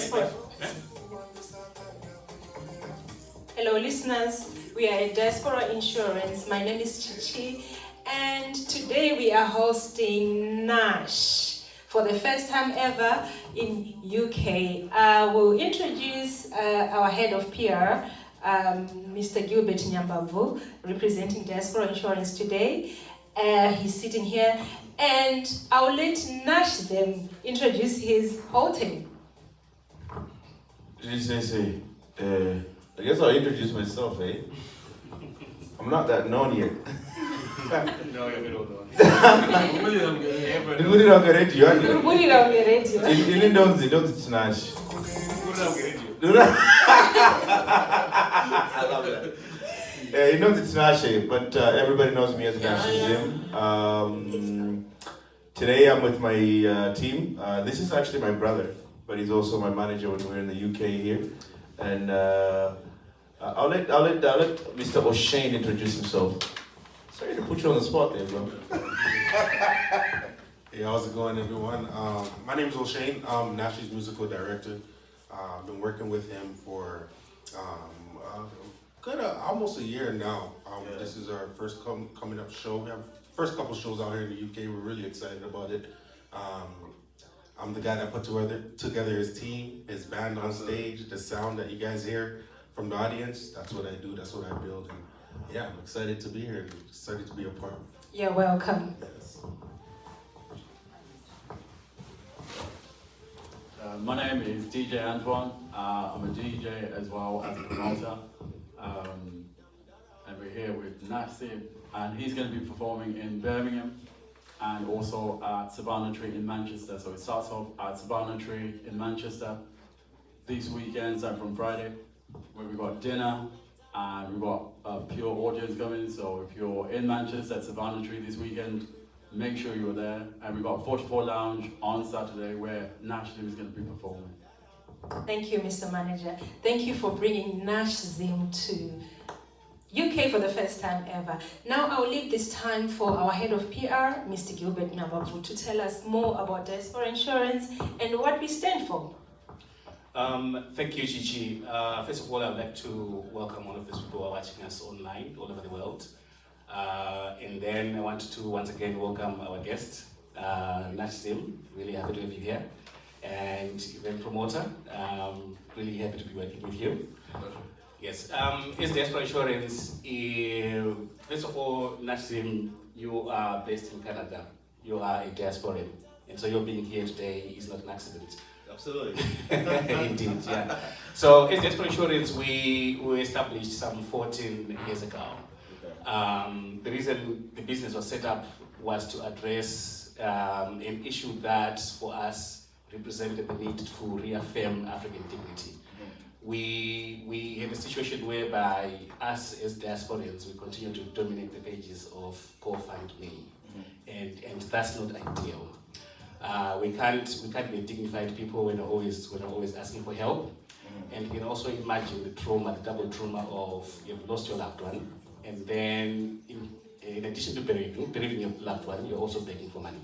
Diaspora. Hello listeners, we are at Diaspora Insurance. My name is Chichi, and today we are hosting Nash for the first time ever in UK. We'll introduce our head of PR, Mr. Gilbert Nyambavu, representing Diaspora Insurance today. He's sitting here, and I'll let NashieZim introduce his whole team. I guess I'll introduce myself, eh? I'm not that known yet. No, you're a bit older. Nobody don't get radio. Nobody don't get radio. You don't Nash. I love that. You know it's Nash, but everybody knows me as NashieZim. Today I'm with my team. This is actually my brother, but he's also my manager when we're in the UK here. And I'll let Mr. O'Shane introduce himself. Sorry to put you on the spot there, bro. Hey, how's it going, everyone? My name is O'Shane. I'm Nashie's musical director. I've been working with him for almost a year now. This is our first coming up show. We have first couple shows out here in the UK. We're really excited about it. I'm the guy that put together his team, his band on stage, the sound that you guys hear from the audience. That's what I do, that's what I build. And yeah, I'm excited to be here and excited to be a part of it. You're welcome. Yes. My name is DJ Antoine. I'm a DJ as well as a promoter. And we're here with NashieZim, and he's going to be performing in Birmingham and also at Savannah Tree in Manchester. So it starts off at Savannah Tree in Manchester these weekends and from Friday, where we've got dinner and we've got a pure audience coming. So if you're in Manchester at Savannah Tree this weekend, make sure you're there. And we've got 44 Lounge on Saturday where NashieZim is going to be performing. Thank you, Mr. Manager. Thank you for bringing NashieZim to UK for the first time ever. Now I'll leave this time for our head of PR, Mr. Gilbert Nyambavu, to tell us more about Diaspora Insurance and what we stand for. Thank you, Chichi. First of all, I'd like to welcome all of those people who are watching us online all over the world. And then I want to once again welcome our guest, NashieZim. Really happy to have you here. And event promoter, really happy to be working with you. Yes, as Diaspora Insurance, first of all, NashieZim, you are based in Canada. You are a diasporan. And so your being here today is not an accident. Absolutely. Indeed, yeah. So as Diaspora Insurance, we established some 14 years ago. The reason the business was set up was to address an issue that for us represented the need to reaffirm African dignity. We had a situation whereby us as diasporans, we continue to dominate the pages of Go Find Me, and that's not ideal. We can't be dignified people when we're always asking for help, and you can also imagine the trauma, the double trauma of you've lost your loved one, and then in addition to bereaving your loved one, you're also begging for money.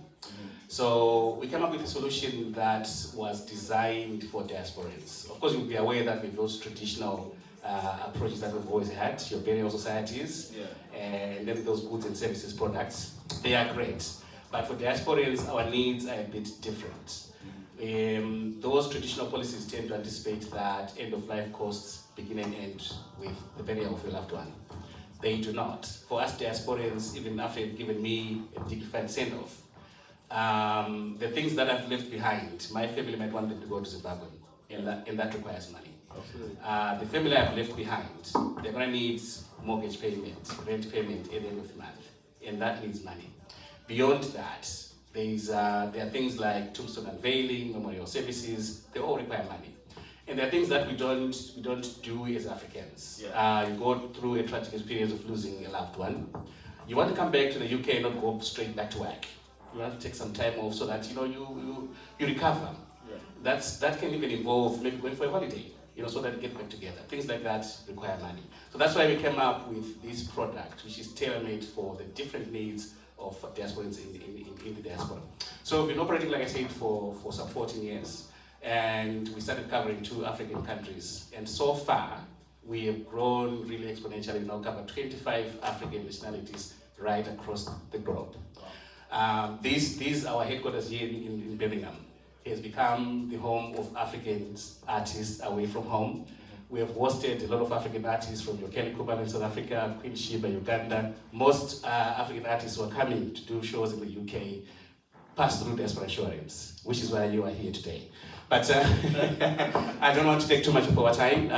So we came up with a solution that was designed for diasporans. Of course, you'll be aware that with those traditional approaches that we've always had, your burial societies, and then those goods and services products, they are great. But for diasporans, our needs are a bit different. Those traditional policies tend to anticipate that end-of-life costs begin and end with the burial of your loved one. They do not. For us diasporans, even after you've given me a dignified send-off, the things that I've left behind, my family might want them to go to Zimbabwe, and that requires money. The family I've left behind, they're going to need mortgage payment, rent payment at the end of the month, and that needs money. Beyond that, there are things like tombstone unveiling, memorial services, they all require money. And there are things that we don't do as Africans. You go through a tragic experience of losing a loved one. You want to come back to the UK and not go straight back to work. You have to take some time off so that you recover. That can even involve maybe going for a holiday, so that you get back together. Things like that require money. So that's why we came up with this product, which is tailor-made for the different needs of diasporans in the diaspora. So we've been operating, like I said, for some 14 years. and we started covering 2 African countries. And so far, we have grown really exponentially. We now cover 25 African nationalities right across the globe. This is our headquarters here in Birmingham. It has become the home of African artists away from home. We have hosted a lot of African artists from Kelly Kuban in South Africa, Queen Sheba, Uganda. Most African artists who are coming to do shows in the UK pass through Diaspora Insurance, which is why you are here today. But I don't want to take too much of our time.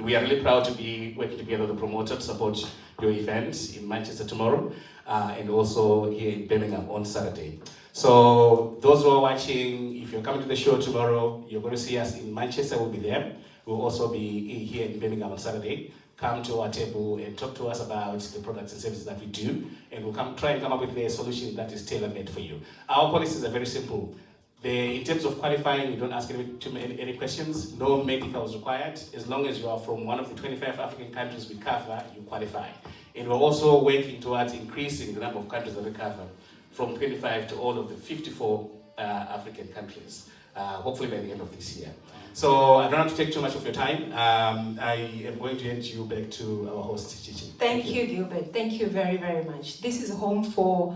We are really proud to be working together to promote and support your event in Manchester tomorrow, and also here in Birmingham on Saturday. So those who are watching, if you're coming to the show tomorrow, you're going to see us in Manchester, we'll be there. We'll also be here in Birmingham on Saturday. Come to our table and talk to us about the products and services that we do, and we'll try and come up with a solution that is tailor-made for you. Our policies are very simple. In terms of qualifying, we don't ask any questions. No medical is required. As long as you are from one of the 25 African countries we cover, you qualify. And we're also working towards increasing the number of countries that we cover from 25 to all of the 54 African countries, hopefully by the end of this year. So I don't have to take too much of your time. I am going to hand you back to our host, Chichi. Thank you, Gilbert. Thank you very, very much. This is home for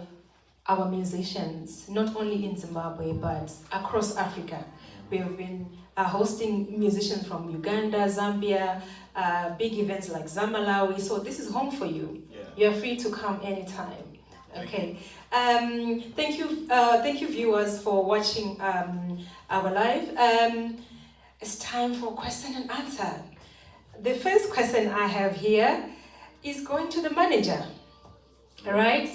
our musicians, not only in Zimbabwe, but across Africa. We have been hosting musicians from Uganda, Zambia, big events like Zamalawi. So this is home for you. Yeah. You're free to come anytime. Okay. Thank you, viewers, for watching our live. It's time for question and answer. The first question I have here is going to the manager. All right.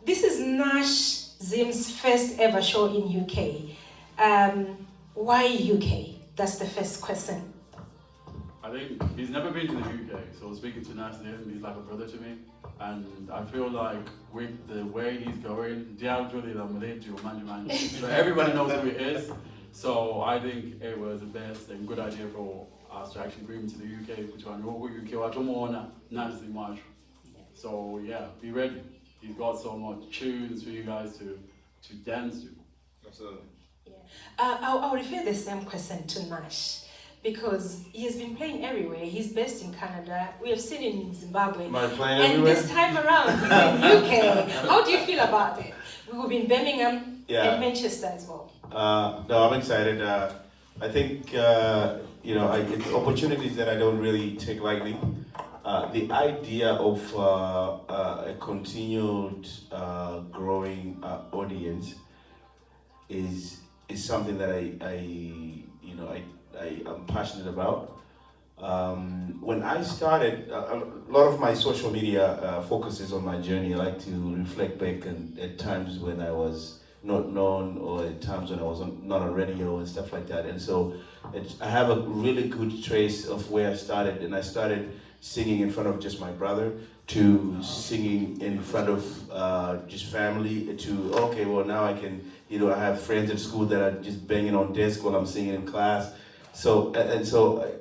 This is NashieZim's first ever show in UK. Why UK? That's the first question. I think he's never been to the UK, so speaking to NashieZim, he's like a brother to me. And I feel like with the way he's going, so everybody knows who he is. So I think it was the best and good idea for us to actually bring him to the UK. So yeah, be ready. He's got so much tunes for you guys to dance to. Absolutely. Yeah. I'll refer the same question to Nash, because he has been playing everywhere. He's based in Canada. We have seen him in Zimbabwe. Am I playing and everywhere? This time around, he's in UK. How do you feel about it? We will be in Birmingham and Manchester as well. No, I'm excited. I think, it's opportunities that I don't really take lightly. The idea of a continued growing audience is something that I'm passionate about. When I started, a lot of my social media focuses on my journey. I like to reflect back at times when I was not known, or at times when I was not on radio and stuff like that. And so I have a really good trace of where I started. And I started singing in front of just my brother, to singing in front of just family, to, okay, well now I can, I have friends at school that are just banging on desk while I'm singing in class. So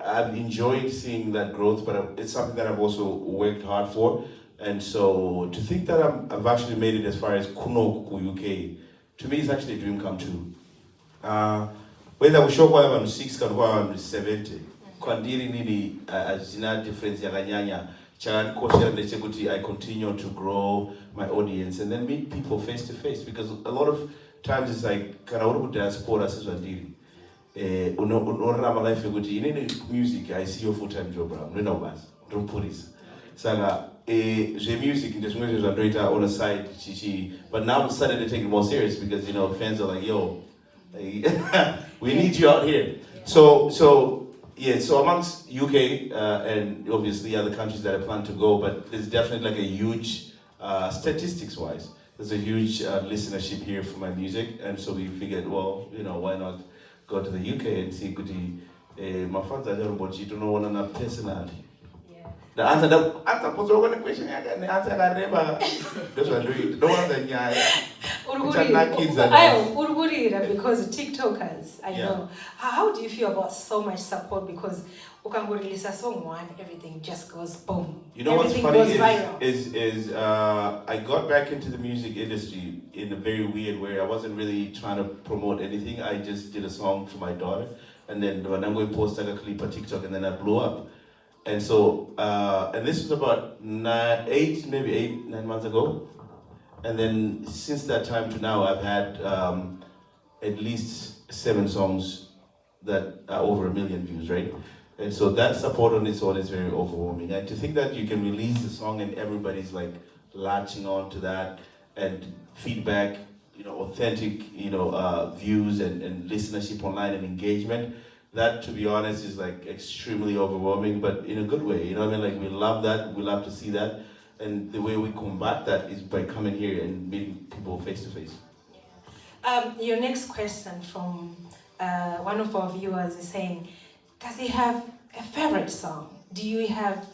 I've enjoyed seeing that growth, but it's something that I've also worked hard for. And so to think that I've actually made it as far as Kuno UK, to me it's actually a dream come true. Whether we show why I'm 6 or why I'm 70, kwandiri nini azina difference yakanyanya. I continue to grow my audience and then meet people face to face, because a lot of times it's like kana uri diaspora sizvandiri. Unorama life yekuti inini music I see your full-time job mrena basi ndopurisa saka music ndezvimwe zvandoita on a side but now I'm starting to take it more serious, because fans are like, yo, we need you out here. So amongst UK and obviously other countries that I plan to go, but there's definitely like a huge statistics wise, there's a huge listenership here for my music, and so we figured, well, why not go to the UK and see my fans are there, but you don't know one another personally. Yeah. The answer the question, the answer I remember. That's what I do. Don't answer. Urugurira because TikTokers, I Yeah. know. How do you feel about so much support? Because ukangurelisa song one, everything just goes boom. You know what's Everything funny goes viral. is I got back into the music industry in a very weird way. I wasn't really trying to promote anything. I just did a song for my daughter, and then when I'm going to post like a clip on TikTok, and then I blew up. And so, and this was about 9 months ago. And then since that time to now, I've had at least 7 songs that are over 1 million views, right? And so that support on its own is very overwhelming. And to think that you can release a song and everybody's like latching on to that, and feedback, authentic, views and listenership online and engagement, that, to be honest, is like extremely overwhelming, but in a good way. You know what I mean? Like, we love that. We love to see that. And the way we combat that is by coming here and meeting people face to face. Your next question from one of our viewers is saying, does he have a favorite song? Do you have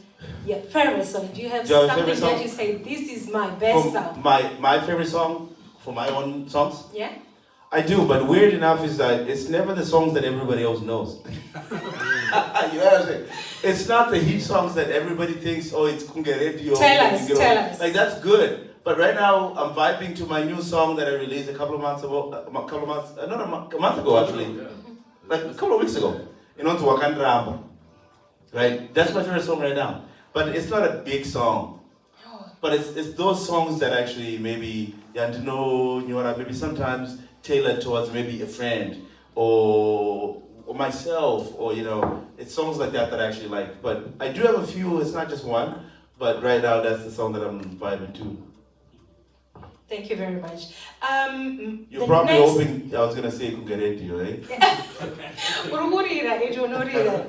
favorite song? Do you have something that you say, this is my best song? My favorite song for my own songs? Yeah? I do, but weird enough is that it's never the songs that everybody else knows. You know what I'm saying? It's not the hit songs that everybody thinks, oh, it's Kungeredio. Tell us. Like, that's good. But right now, I'm vibing to my new song that I released a month ago, actually. Like a couple of weeks ago. To Wakanda. Right? That's my favorite song right now. But it's not a big song. But it's those songs that actually maybe, maybe sometimes tailored towards maybe a friend or myself, or it's songs like that I actually like. But I do have a few, it's not just one, but right now that's the song that I'm vibing to. Thank you very much. You're probably hoping I was going to say Kungeredio, eh?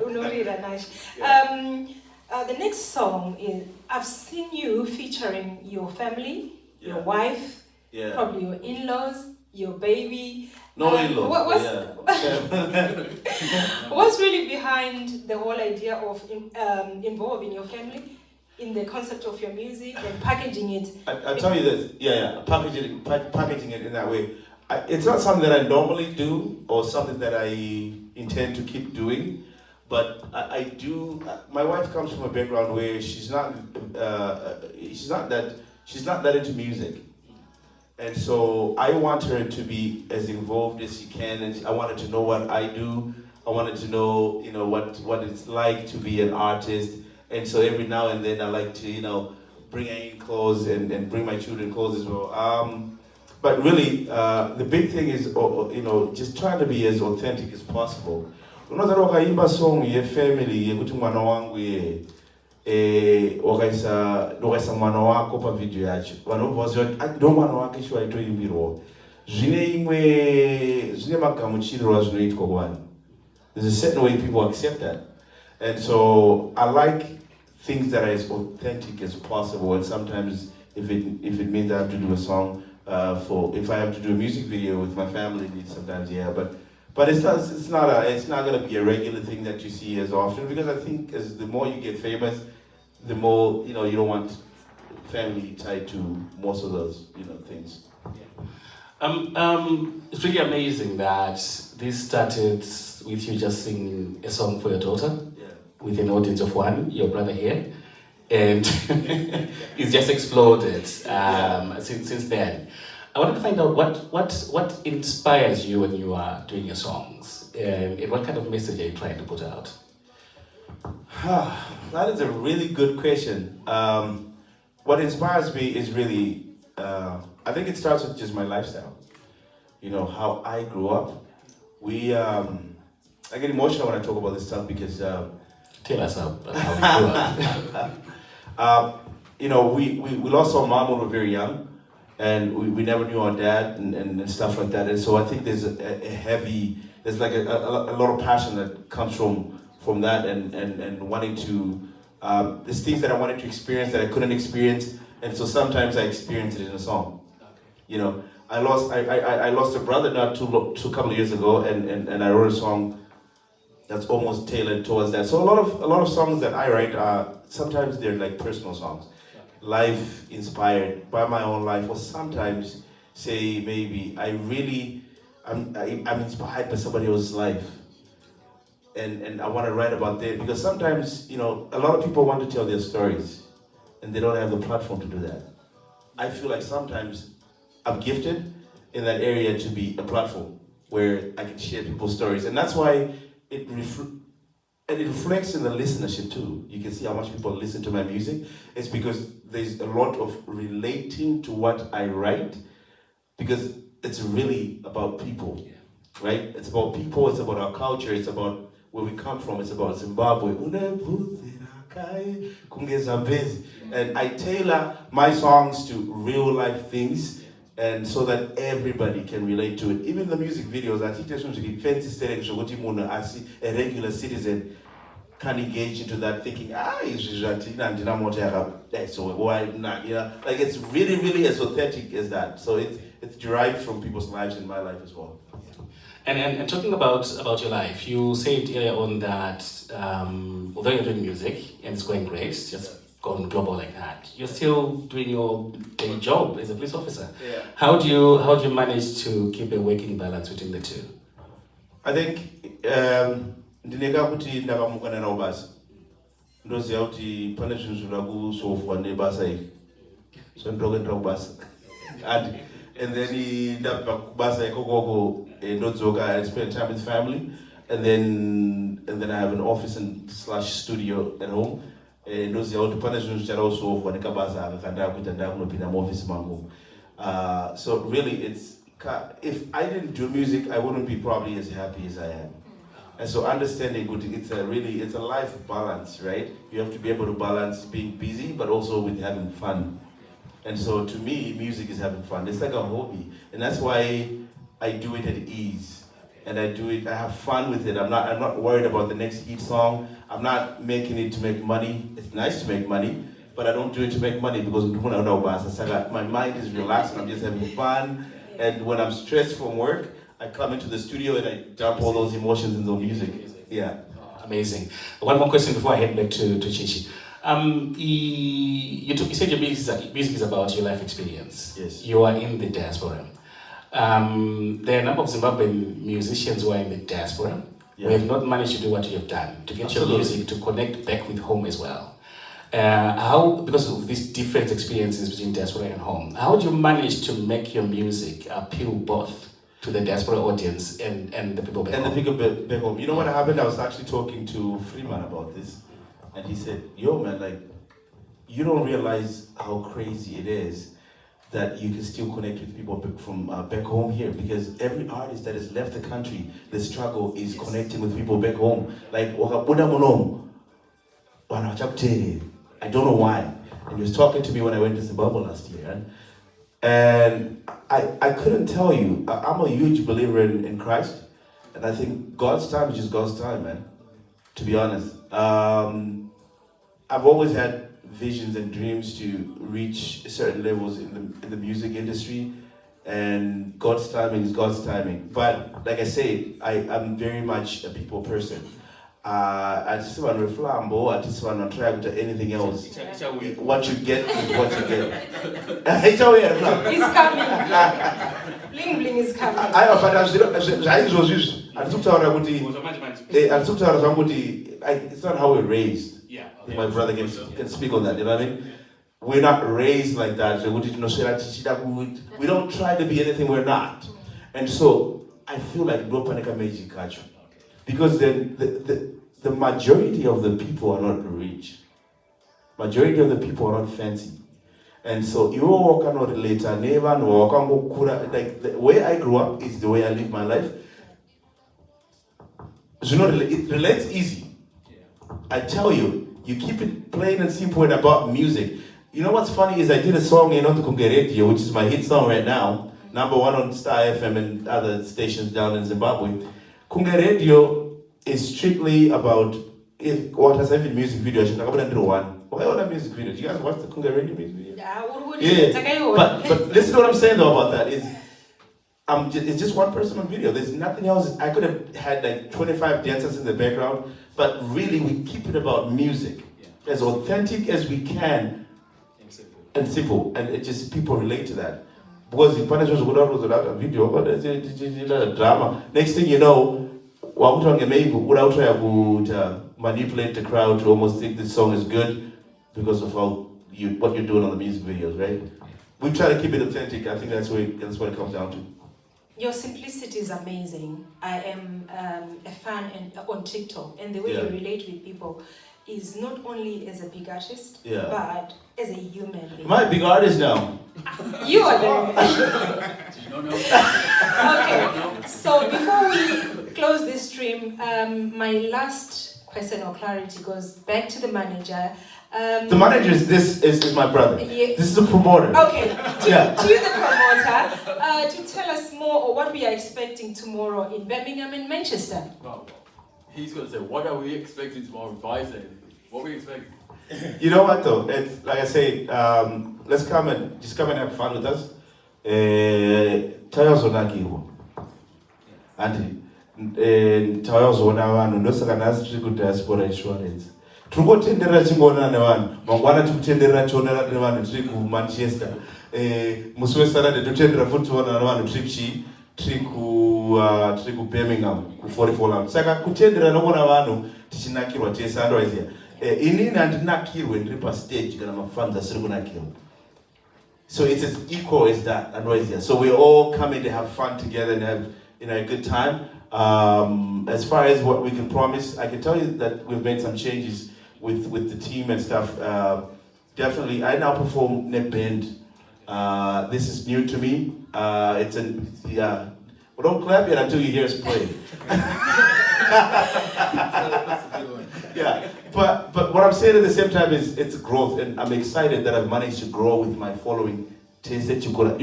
Unorira, Nash. The next song is, I've seen you featuring your family, your wife, probably your in-laws, your baby. No in-laws. What's really behind the whole idea of involving your family in the concept of your music and packaging it? I'll tell you this, packaging it in that way. It's not something that I normally do or something that I intend to keep doing, but I do. My wife comes from a background where she's not that into music. And so I want her to be as involved as she can, and I wanted to know what I do. I wanted to know, what it's like to be an artist. And so every now and then I like to, bring her in clothes and bring my children clothes as well. But really, the big thing is, just trying to be as authentic as possible. Unozalo kaimba song ye family yekuti mwana wangu wakaisa mwana wako pa video yacho vanobvaziva kuti ndo mwana wake shuwa aitoimbirwa zvine magamuchiriro azvinoitwa kuvanhu. There's a certain way people accept that, and so I like things that are as authentic as possible. And sometimes if it means I have to do a song if I have to do a music video with my family, sometimes but it's not going to be a regular thing that you see as often, because I think as the more you get famous, the more you don't want family tied to most of those things. It's really amazing that this started with you just singing a song for your daughter with an audience of 1, your brother here, and it's just exploded since then. I wanted to find out what inspires you when you are doing your songs, and what kind of message are you trying to put out? That is a really good question. What inspires me is really, I think it starts with just my lifestyle. How I grew up. I get emotional when I talk about this stuff because tell us how you grew up. We lost our mom when we were very young, and we never knew our dad and stuff like that. And so I think there's there's like a lot of passion that comes from that and wanting to, there's things that I wanted to experience that I couldn't experience, and so sometimes I experience it in a song. I lost a brother not a couple of years ago, and I wrote a song that's almost tailored towards that. So a lot of songs that I write are sometimes they're like personal songs, life inspired by my own life, or sometimes say maybe I'm inspired by somebody else's life, and I want to write about that, because sometimes, you know, a lot of people want to tell their stories and they don't have the platform to do that. I feel like sometimes I'm gifted in that area to be a platform where I can share people's stories, and that's why it reflects in the listenership too. You can see how much people listen to my music. It's because there's a lot of relating to what I write, because it's really about people, right? It's about people, it's about our culture, it's about where we come from, it's about Zimbabwe. And I tailor my songs to real life things, and so that everybody can relate to it. Even the music videos, I think there's a regular citizen can engage into that thinking, so why not? You know, like it's really, really as authentic as that. So it's derived from people's lives and my life as well. And talking about your life, you said earlier on that although you're doing music and it's going great, just gone global like that, you're still doing your day job as a police officer. Yeah. How do you manage to keep a working balance between the two? I think ndineka kuti ndakamukana nawo basa ndoziva kuti pane zvinhu zvinoda kusofwa nebasa iri, so ndokuenda kubasa and then ndabva kubasa ikokoko ndodzoka, I spend time with family, and then I have an office and / studio at home. Ndoziva kuti pane zvinhu zvichada kusofwa nekabasa aka kandakuita ndakunopinda muoffice mangu. So really, if I didn't do music, I wouldn't be probably as happy as I am. And so understanding it's a life balance, right? You have to be able to balance being busy, but also with having fun. And so to me, music is having fun. It's like a hobby. And that's why I do it at ease. And I have fun with it. I'm not worried about the next hit song. I'm not making it to make money. It's nice to make money, but I don't do it to make money because my mind is relaxed and I'm just having fun. And when I'm stressed from work, I come into the studio and I dump all those emotions in the music. Yeah. Oh, amazing. One more question before I head back to Chichi. You said your music is about your life experience. Yes. You are in the diaspora. There are a number of Zimbabwean musicians who are in the diaspora who have not managed to do what you have done, to get your music to connect back with home as well. How, because of these different experiences between diaspora and home, how do you manage to make your music appeal both to the diaspora audience and the people back home? And the people back home. You know what happened? I was actually talking to Freeman about this, and he said, yo man, like, you don't realize how crazy it is that you can still connect with people from back home here, because every artist that has left the country, the struggle is connecting with people back home. Like, I don't know why. And he was talking to me when I went to Zimbabwe last year. And I couldn't tell you, I'm a huge believer in Christ. And I think God's time is just God's time, man. To be honest. I've always had visions and dreams to reach certain levels in the music industry. And God's timing is God's timing. But like I say, I'm very much a people person. I just want to flambo, I just want to try to anything else. What you get is what you get. He's coming. Bling bling is coming. It's not how we're raised. Yeah. Okay. My brother can speak on that, you know what I mean? We're not raised like that. We don't try to be anything we're not. And so I feel like no panika meji kacho. Because then the majority of the people are not rich. Majority of the people are not fancy. And so you cannot relate. Like the way I grew up is the way I live my life. It relates easy. I tell you, you keep it plain and simple and about music. You know what's funny is I did a song in Radio, which is my hit song right now, #1 on Star FM and other stations down in Zimbabwe. Kunge Radio is strictly about what has every music video. What music video? Do you guys watch the Kunge Radio music video? Yeah. But listen to what I'm saying though about that is it's just one person on video. There's nothing else. I could have had like 25 dancers in the background, but really we keep it about music, as authentic as we can and simple, and it just people relate to that. because in Spanish was a video, but it's a drama. Next thing you know, without trying to manipulate the crowd to almost think this song is good because of what you're doing on the music videos, right? We try to keep it authentic. I think that's what it comes down to. Your simplicity is amazing. I am a fan on TikTok, and the way you relate with people is not only as a big artist, but as a human being. Am I a big artist now? You are there. Okay, so before we close this stream, my last question or clarity goes back to the manager. The manager is my brother. This is the promoter. Okay, to the promoter, to tell us more of what we are expecting tomorrow in Birmingham and Manchester. Well, he's going to say, what are we expecting tomorrow? If I say, what are we expecting? You know what though? It's like I say, let's come and have fun with us. Tayozonaki and Tayozona no sakanas to Diaspora Insurance. Trugotendera chingona nevanhu mangwana tikutendera chionera nevanhu tiri kuManchester musi weSaturday totendera futi tiona nevanhu tiri kuBirmingham ku44 Lounge. Saka kutendera nokona vanhu tichinakirwa tese otherwise inini handinakirwe ndiri pastage kana mafans asiri kunakirwa. So it's as equal as that, otherwise so we're all coming to have fun together and have a good time. As far as what we can promise, I can tell you that we've made some changes with the team and stuff. Definitely, I now perform net band. This is new to me. Well, don't clap yet until you hear us play. Yeah, but what I'm saying at the same time is it's growth, and I'm excited that I've managed to grow with my following. You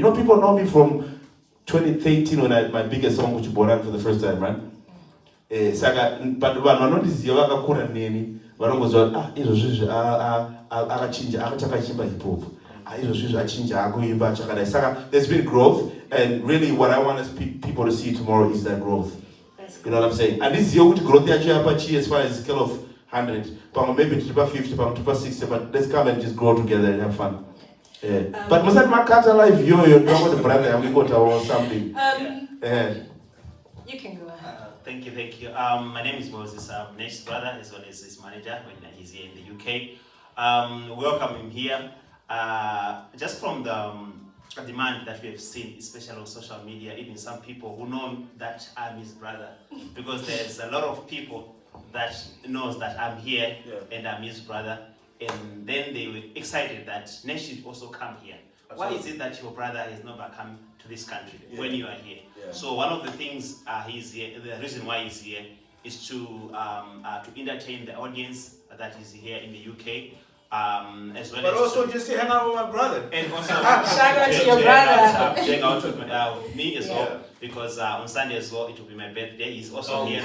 know, people know me from 2013 when my biggest song which Boran for the first time, right? But when I noticed you are name. There's been growth, and really what I want people to see tomorrow is that growth. You know what I'm saying? And this is your growth as far as scale of 100, maybe 50, 60, but let's come and just grow together and have fun. But was that Makata life? You're talking the brother, and we got or something. You can go ahead. Thank you. My name is Moses. I'm Nash's brother as well as his manager when he's here in the UK. Welcome him here. Just from the demand that we have seen, especially on social media, even some people who know that I'm his brother, because there's a lot of people that knows that I'm here and I'm his brother, and then they were excited that Nash should also come here. Why is it that your brother has never come to this country when you are here? So one of the things he's here, the reason why he's here is to entertain the audience that is here in the UK, as well but as also just to hang out with my brother. And also shout out to your brother. Hang out with me as well, because on Sunday as well it will be my birthday. He's also here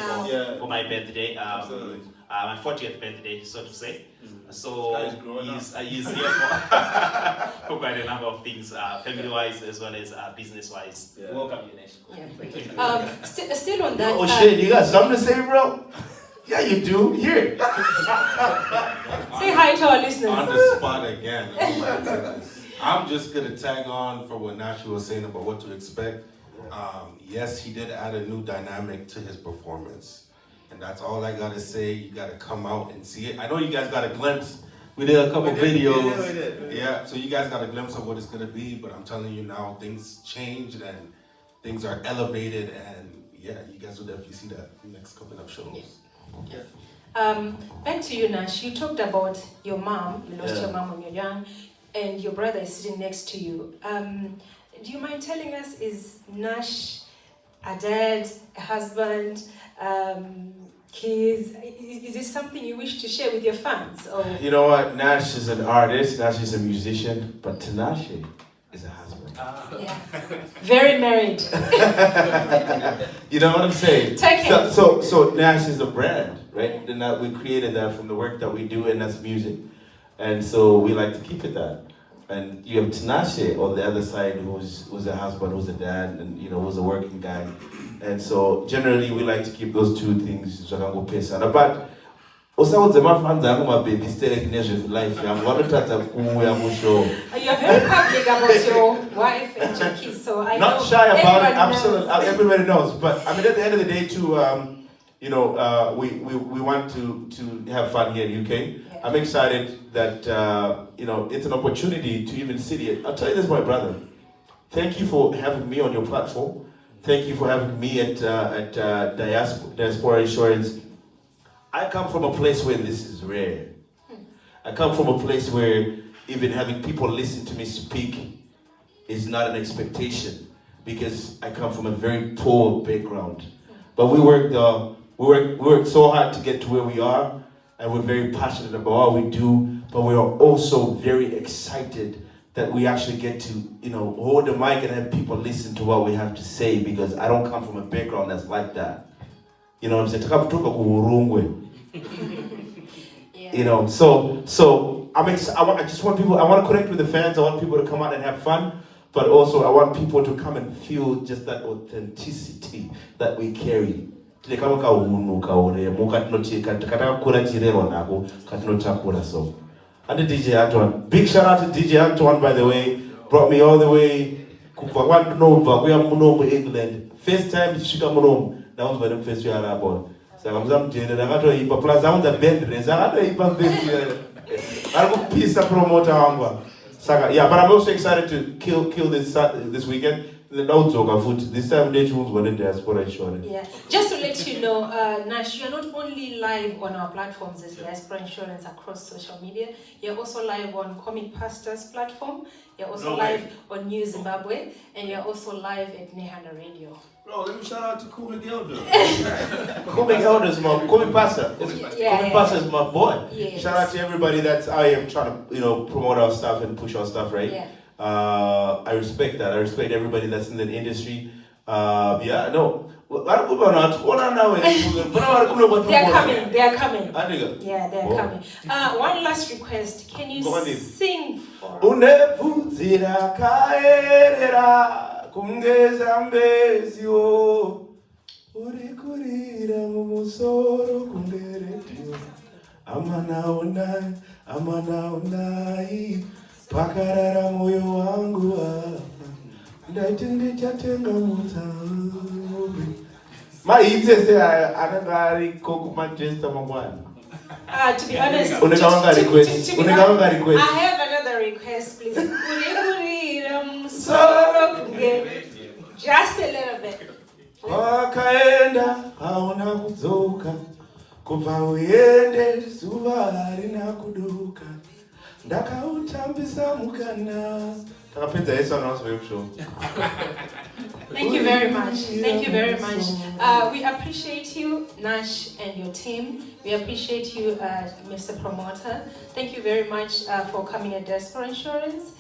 for my birthday, my 40th birthday, so to say. So he's here for quite a number of things, family-wise as well as business-wise. Welcome, Nash. Still on that. Oh shit, you got something to say, bro? Yeah, you do. Here. Say hi to our listeners. On the spot again. Oh my goodness. I'm just gonna tag on for what Nashi was saying about what to expect. Yes, he did add a new dynamic to his performance. And that's all I gotta say. You gotta come out and see it. I know you guys got a glimpse. We did a couple videos. We did. Yeah, so you guys got a glimpse of what it's gonna be, but I'm telling you now, things changed and things are elevated, and yeah, you guys will definitely see that in the next couple of shows. Back to you, Nash. You talked about your mom. You lost your mom when you're young, and your brother is sitting next to you. Do you mind telling us, is Nash a dad, a husband, kids? Is this something you wish to share with your fans? Or? You know what? Nash is an artist. Nash is a musician, but Tanashi is a husband. Very married. You know what I'm saying? Take it. So Nash is a brand, right? And that we created that from the work that we do, and that's music. And so we like to keep it that. And you have Tinashe on the other side, who's a husband, who's a dad, and who's a working guy. And so generally we like to keep those two things. But usaudze mafans ako mababy sterek nezvelife yangu vanotadza kuuya mushow. You are very public about your wife and your kids, so I Not know shy about it, everyone absolutely. knows. Everybody knows. But I mean, at the end of the day, too, we want to have fun here in UK. Yeah. I'm excited that it's an opportunity to even sit here. I'll tell you this, my brother. Thank you for having me on your platform. Thank you for having me at Diaspora Insurance. I come from a place where this is rare. I come from a place where even having people listen to me speak is not an expectation, because I come from a very poor background. But we worked so hard to get to where we are, and we're very passionate about what we do, but we are also very excited that we actually get to, hold the mic and have people listen to what we have to say, because I don't come from a background that's like that. You know what I'm saying? Yeah. So I want to connect with the fans. I want people to come out and have fun, but also I want people to come and feel just that authenticity that we carry. So, and the DJ Antoine. Big shout out to DJ Antoine, by the way. Brought me all the way to England. First time to Chicago. That was when the first year I bought. So I'm plus I want the band race. I piece of promoter. Yeah, but I'm also excited to kill this weekend. This time they choose one in Diaspora Insurance. Yeah. Just to let you know, Nash, you're not only live on our platforms as Diaspora Insurance across social media, you're also live on Comic Pastors platform, you're also live on New Zimbabwe, and you're also live at Nehana Radio. Bro, let me shout out to Comic Elder. Comic Elder is my Comic Pastor. Comic Pastor is my boy. Yes. Shout out to everybody that's out here trying to promote our stuff and push our stuff, right? Yeah. I respect that. I respect everybody that's in the industry. Yeah, no. They are coming. Yeah, they're Oh. coming. One last request. Can you sing for us? Unevuzira kaerera kungeza mbezio urikurira mumusoro kungeretio amana unai pakarara moyo wangu ndaiti ndichatenga mutauri maitsese ananga ariko kumanchester mangwana. To be honest, request. I have another request, please. Just a little bit. Wakaenda hauna kudzoka kubva uende zuva harina kuduka ndakautambisa mukana. Thank you very much. Thank you very much. We appreciate you, Nash, and your team. We appreciate you, Mr. Promoter. Thank you very much for coming at Diaspora Insurance.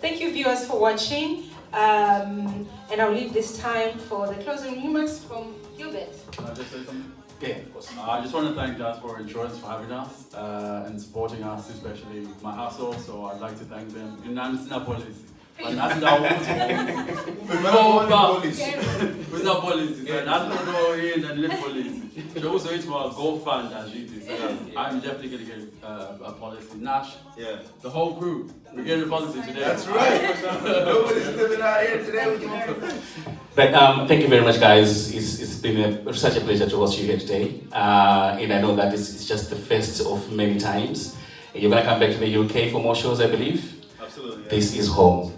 Thank you, viewers, for watching. And I'll leave this time for the closing remarks from Gilbert. Can I just say something? Yeah, of course. I just want to thank Diaspora Insurance for having us and supporting us, especially my household. So I'd like to thank them. In policy. But that's not policy. It's not policy. That's not going and live policy. So also it's about go fund as you did. I'm definitely going to get a policy. Nash, Yeah. the whole crew, we're getting a policy today. That's right. Nobody's living out here today with you. But thank you very much, guys. It's been such a pleasure to host you here today. And I know that it's just the first of many times. You're going to come back to the UK for more shows, I believe. Absolutely. Yeah. This is home.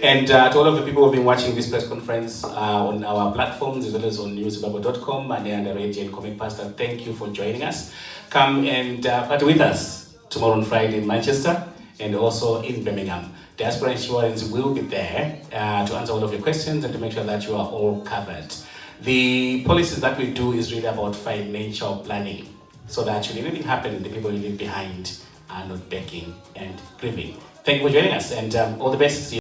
And to all of the people who have been watching this press conference on our platforms, as well as on newszimbabwe.com and the Radio and Comic Pastor, thank you for joining us. Come and party with us tomorrow on Friday in Manchester and also in Birmingham. Diaspora Insurance will be there to answer all of your questions and to make sure that you are all covered. The policies that we do is really about financial planning, so that should anything happen, the people you leave behind are not begging and grieving. Thank you for joining us, and all the best. See you.